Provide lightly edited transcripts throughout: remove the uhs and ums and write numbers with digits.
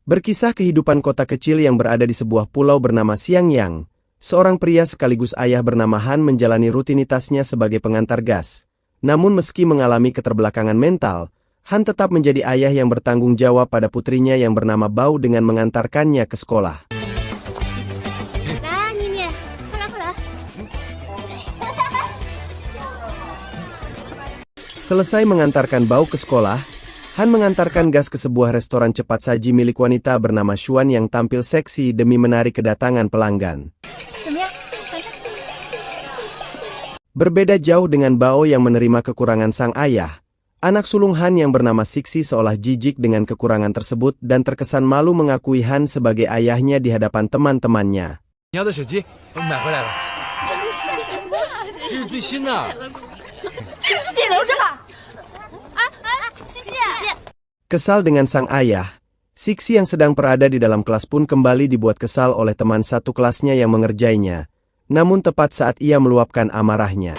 Berkisah kehidupan kota kecil yang berada di sebuah pulau bernama Xiangyang. Seorang pria sekaligus ayah bernama Han menjalani rutinitasnya sebagai pengantar gas. Namun meski mengalami keterbelakangan mental, Han tetap menjadi ayah yang bertanggung jawab pada putrinya yang bernama Bao dengan mengantarkannya ke sekolah. Selesai mengantarkan Bao ke sekolah, Han mengantarkan gas ke sebuah restoran cepat saji milik wanita bernama Xuan yang tampil seksi demi menarik kedatangan pelanggan. Berbeda jauh dengan Bao yang menerima kekurangan sang ayah, anak sulung Han yang bernama Sixi seolah jijik dengan kekurangan tersebut dan terkesan malu mengakui Han sebagai ayahnya di hadapan teman-temannya. Kesal dengan sang ayah, Sixi yang sedang berada di dalam kelas pun kembali dibuat kesal oleh teman satu kelasnya yang mengerjainya. Namun tepat saat ia meluapkan amarahnya,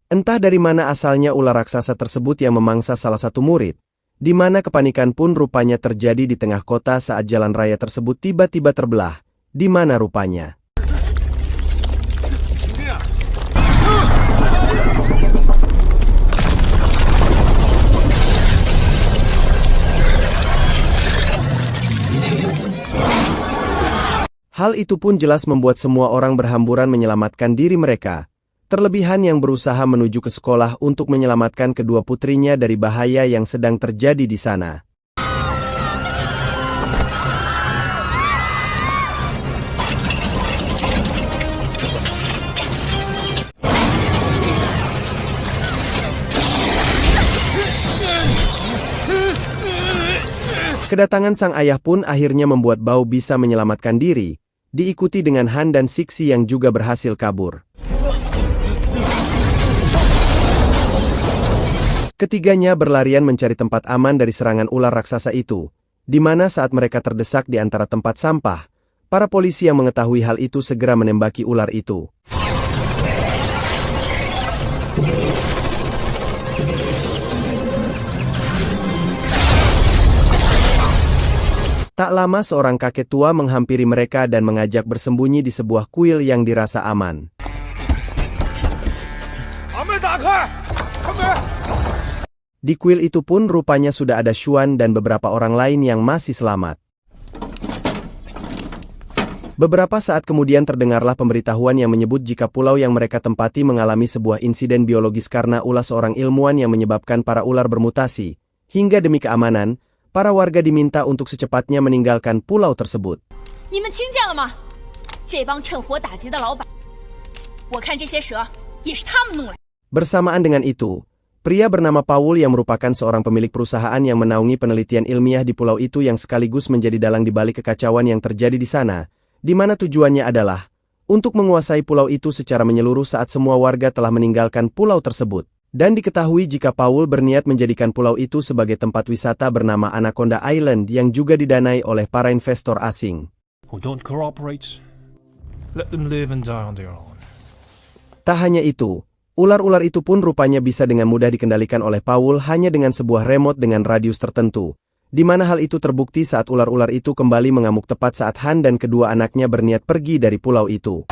entah dari mana asalnya ular raksasa tersebut yang memangsa salah satu murid, di mana kepanikan pun rupanya terjadi di tengah kota saat jalan raya tersebut tiba-tiba terbelah, di mana rupanya hal itu pun jelas membuat semua orang berhamburan menyelamatkan diri mereka. Terlebih Han yang berusaha menuju ke sekolah untuk menyelamatkan kedua putrinya dari bahaya yang sedang terjadi di sana. Kedatangan sang ayah pun akhirnya membuat Bao bisa menyelamatkan diri, diikuti dengan Han dan Sixi yang juga berhasil kabur. Ketiganya berlarian mencari tempat aman dari serangan ular raksasa itu, di mana saat mereka terdesak di antara tempat sampah, para polisi yang mengetahui hal itu segera menembaki ular itu. Tak lama seorang kakek tua menghampiri mereka dan mengajak bersembunyi di sebuah kuil yang dirasa aman. Di kuil itu pun rupanya sudah ada Xuan dan beberapa orang lain yang masih selamat. Beberapa saat kemudian terdengarlah pemberitahuan yang menyebut jika pulau yang mereka tempati mengalami sebuah insiden biologis karena ulah seorang ilmuwan yang menyebabkan para ular bermutasi. Hingga demi keamanan, para warga diminta untuk secepatnya meninggalkan pulau tersebut. Bersamaan dengan itu, pria bernama Paul yang merupakan seorang pemilik perusahaan yang menaungi penelitian ilmiah di pulau itu yang sekaligus menjadi dalang di balik kekacauan yang terjadi di sana, di mana tujuannya adalah untuk menguasai pulau itu secara menyeluruh saat semua warga telah meninggalkan pulau tersebut. Dan diketahui jika Paul berniat menjadikan pulau itu sebagai tempat wisata bernama Anaconda Island yang juga didanai oleh para investor asing. Tak hanya itu, ular-ular itu pun rupanya bisa dengan mudah dikendalikan oleh Paul hanya dengan sebuah remote dengan radius tertentu, di mana hal itu terbukti saat ular-ular itu kembali mengamuk tepat saat Han dan kedua anaknya berniat pergi dari pulau itu.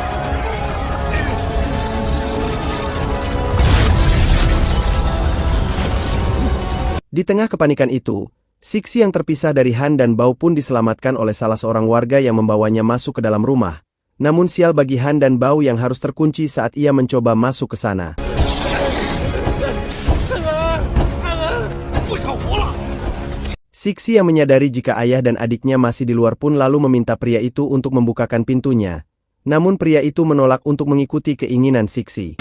Di tengah kepanikan itu, Sixi yang terpisah dari Han dan Bao pun diselamatkan oleh salah seorang warga yang membawanya masuk ke dalam rumah. Namun sial bagi Han dan Bao yang harus terkunci saat ia mencoba masuk ke sana. Sixi yang menyadari jika ayah dan adiknya masih di luar pun lalu meminta pria itu untuk membukakan pintunya. Namun pria itu menolak untuk mengikuti keinginan Sixi.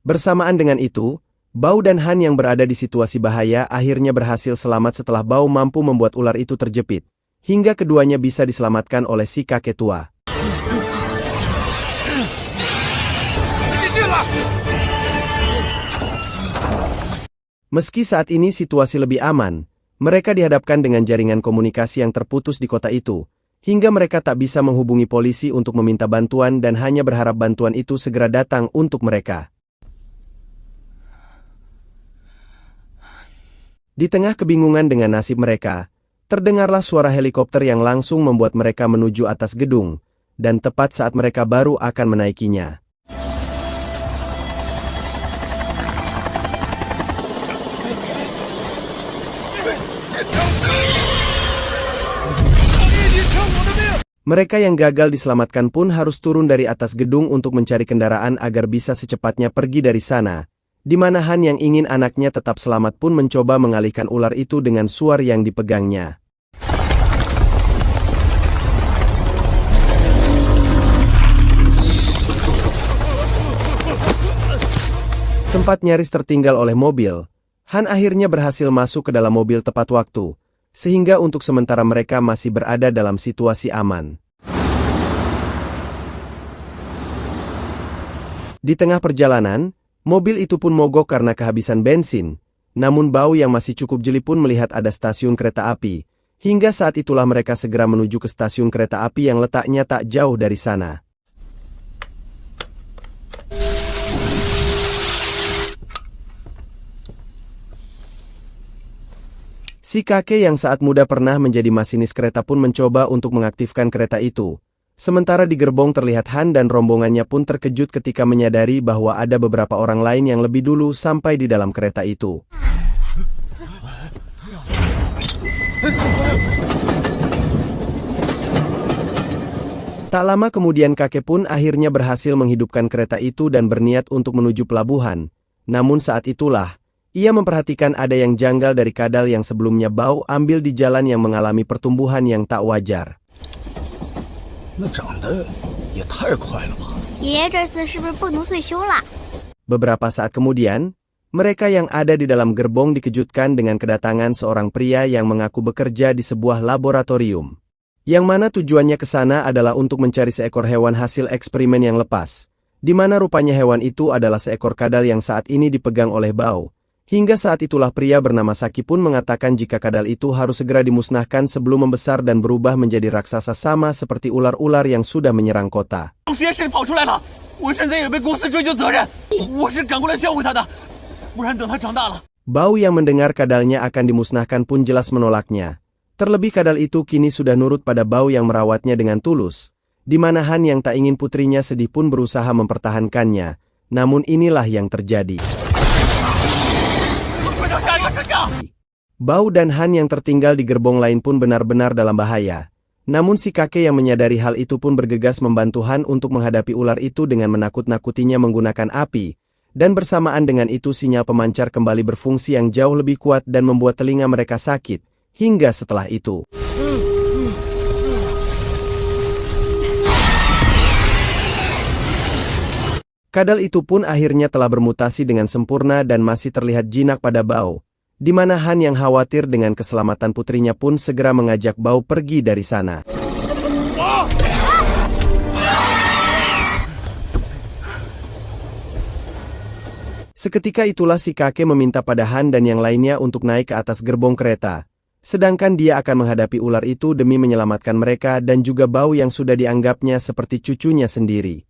Bersamaan dengan itu, Bao dan Han yang berada di situasi bahaya akhirnya berhasil selamat setelah Bao mampu membuat ular itu terjepit, hingga keduanya bisa diselamatkan oleh si kakek tua. Meski saat ini situasi lebih aman, mereka dihadapkan dengan jaringan komunikasi yang terputus di kota itu, hingga mereka tak bisa menghubungi polisi untuk meminta bantuan dan hanya berharap bantuan itu segera datang untuk mereka. Di tengah kebingungan dengan nasib mereka, terdengarlah suara helikopter yang langsung membuat mereka menuju atas gedung, dan tepat saat mereka baru akan menaikinya. Mereka yang gagal diselamatkan pun harus turun dari atas gedung untuk mencari kendaraan agar bisa secepatnya pergi dari sana, di mana Han yang ingin anaknya tetap selamat pun mencoba mengalihkan ular itu dengan suar yang dipegangnya. Sempat nyaris tertinggal oleh mobil, Han akhirnya berhasil masuk ke dalam mobil tepat waktu, sehingga untuk sementara mereka masih berada dalam situasi aman. Di tengah perjalanan, mobil itu pun mogok karena kehabisan bensin, namun Bao yang masih cukup jeli pun melihat ada stasiun kereta api, hingga saat itulah mereka segera menuju ke stasiun kereta api yang letaknya tak jauh dari sana. Si kakek yang saat muda pernah menjadi masinis kereta pun mencoba untuk mengaktifkan kereta itu. Sementara di gerbong terlihat Han dan rombongannya pun terkejut ketika menyadari bahwa ada beberapa orang lain yang lebih dulu sampai di dalam kereta itu. Tak lama kemudian kakek pun akhirnya berhasil menghidupkan kereta itu dan berniat untuk menuju pelabuhan. Namun saat itulah, ia memperhatikan ada yang janggal dari kadal yang sebelumnya Bao ambil di jalan yang mengalami pertumbuhan yang tak wajar. Beberapa saat kemudian, mereka yang ada di dalam gerbong dikejutkan dengan kedatangan seorang pria yang mengaku bekerja di sebuah laboratorium. Yang mana tujuannya ke sana adalah untuk mencari seekor hewan hasil eksperimen yang lepas, di mana rupanya hewan itu adalah seekor kadal yang saat ini dipegang oleh Bao. Hingga saat itulah pria bernama Saki pun mengatakan jika kadal itu harus segera dimusnahkan sebelum membesar dan berubah menjadi raksasa sama seperti ular-ular yang sudah menyerang kota. Bao yang mendengar kadalnya akan dimusnahkan pun jelas menolaknya. Terlebih kadal itu kini sudah nurut pada Bao yang merawatnya dengan tulus, di mana Han yang tak ingin putrinya sedih pun berusaha mempertahankannya. Namun inilah yang terjadi. Bao dan Han yang tertinggal di gerbong lain pun benar-benar dalam bahaya. Namun si kakek yang menyadari hal itu pun bergegas membantu Han untuk menghadapi ular itu dengan menakut-nakutinya menggunakan api. Dan bersamaan dengan itu sinyal pemancar kembali berfungsi yang jauh lebih kuat dan membuat telinga mereka sakit. Hingga setelah itu, kadal itu pun akhirnya telah bermutasi dengan sempurna dan masih terlihat jinak pada Bao. Di mana Han yang khawatir dengan keselamatan putrinya pun segera mengajak Bao pergi dari sana. Seketika itulah si kakek meminta pada Han dan yang lainnya untuk naik ke atas gerbong kereta. Sedangkan dia akan menghadapi ular itu demi menyelamatkan mereka dan juga Bao yang sudah dianggapnya seperti cucunya sendiri.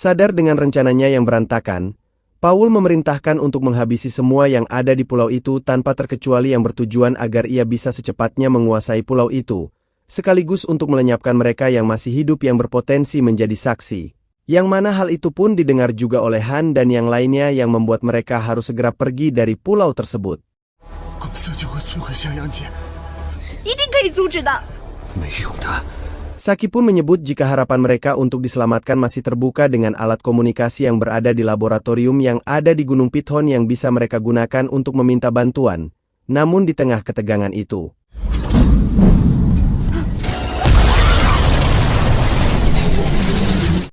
Sadar dengan rencananya yang berantakan, Paul memerintahkan untuk menghabisi semua yang ada di pulau itu tanpa terkecuali yang bertujuan agar ia bisa secepatnya menguasai pulau itu, sekaligus untuk melenyapkan mereka yang masih hidup yang berpotensi menjadi saksi. Yang mana hal itu pun didengar juga oleh Han dan yang lainnya yang membuat mereka harus segera pergi dari pulau tersebut. Saki pun menyebut jika harapan mereka untuk diselamatkan masih terbuka dengan alat komunikasi yang berada di laboratorium yang ada di Gunung Pithon yang bisa mereka gunakan untuk meminta bantuan. Namun di tengah ketegangan itu,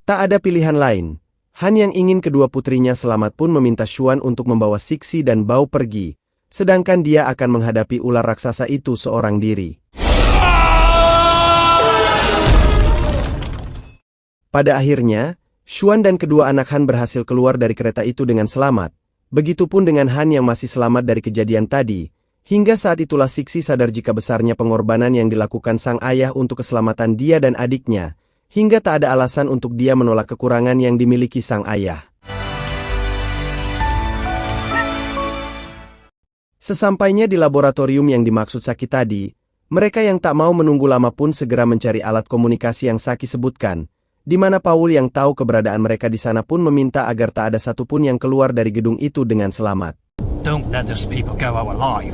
tak ada pilihan lain. Han yang ingin kedua putrinya selamat pun meminta Xuan untuk membawa Sixi dan Bao pergi, sedangkan dia akan menghadapi ular raksasa itu seorang diri. Pada akhirnya, Xuan dan kedua anak Han berhasil keluar dari kereta itu dengan selamat. Begitupun dengan Han yang masih selamat dari kejadian tadi. Hingga saat itulah Sixi sadar jika besarnya pengorbanan yang dilakukan sang ayah untuk keselamatan dia dan adiknya, hingga tak ada alasan untuk dia menolak kekurangan yang dimiliki sang ayah. Sesampainya di laboratorium yang dimaksud Saki tadi, mereka yang tak mau menunggu lama pun segera mencari alat komunikasi yang Saki sebutkan, di mana Paul yang tahu keberadaan mereka di sana pun meminta agar tak ada satupun yang keluar dari gedung itu dengan selamat. Don't let those people go out alive.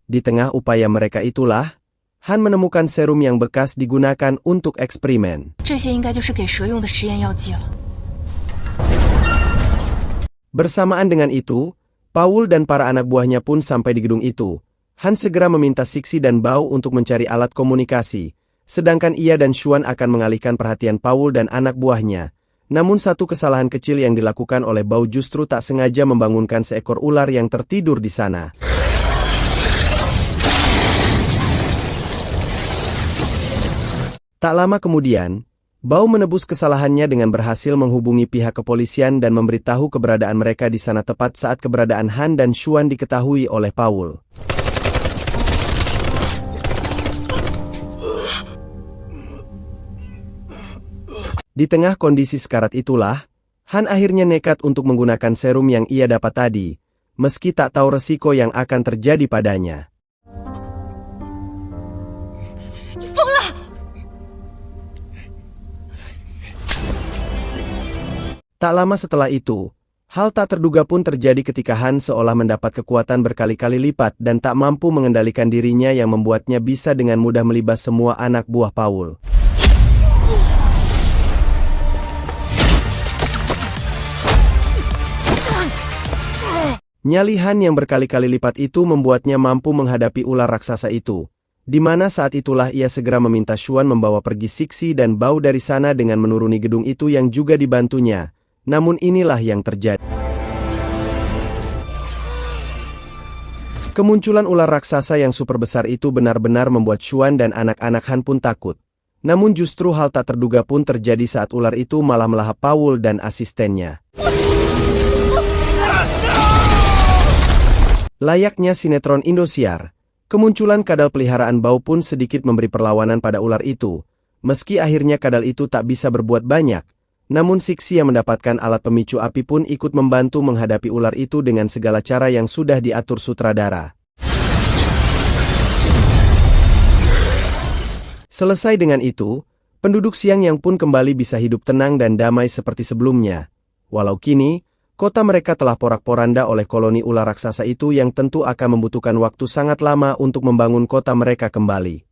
Di tengah upaya mereka itulah, Han menemukan serum yang bekas digunakan untuk eksperimen. Bersamaan dengan itu, Paul dan para anak buahnya pun sampai di gedung itu. Han segera meminta Sixi dan Bao untuk mencari alat komunikasi, sedangkan ia dan Xuan akan mengalihkan perhatian Paul dan anak buahnya. Namun satu kesalahan kecil yang dilakukan oleh Bao justru tak sengaja membangunkan seekor ular yang tertidur di sana. Tak lama kemudian, Bao menebus kesalahannya dengan berhasil menghubungi pihak kepolisian dan memberitahu keberadaan mereka di sana tepat saat keberadaan Han dan Xuan diketahui oleh Paul. Di tengah kondisi sekarat itulah, Han akhirnya nekat untuk menggunakan serum yang ia dapat tadi, meski tak tahu resiko yang akan terjadi padanya. Tak lama setelah itu, hal tak terduga pun terjadi ketika Han seolah mendapat kekuatan berkali-kali lipat dan tak mampu mengendalikan dirinya yang membuatnya bisa dengan mudah melibas semua anak buah Paul. Nyali Han yang berkali-kali lipat itu membuatnya mampu menghadapi ular raksasa itu, di mana saat itulah ia segera meminta Xuan membawa pergi Sixi dan Bao dari sana dengan menuruni gedung itu yang juga dibantunya. Namun inilah yang terjadi. Kemunculan ular raksasa yang super besar itu benar-benar membuat Xuan dan anak-anak Han pun takut. Namun justru hal tak terduga pun terjadi saat ular itu malah melahap Paul dan asistennya. Layaknya sinetron Indosiar, kemunculan kadal peliharaan Bao pun sedikit memberi perlawanan pada ular itu. Meski akhirnya kadal itu tak bisa berbuat banyak, namun Sixi yang mendapatkan alat pemicu api pun ikut membantu menghadapi ular itu dengan segala cara yang sudah diatur sutradara. Selesai dengan itu, penduduk Xiangyang pun kembali bisa hidup tenang dan damai seperti sebelumnya. Walau kini, kota mereka telah porak-poranda oleh koloni ular raksasa itu yang tentu akan membutuhkan waktu sangat lama untuk membangun kota mereka kembali.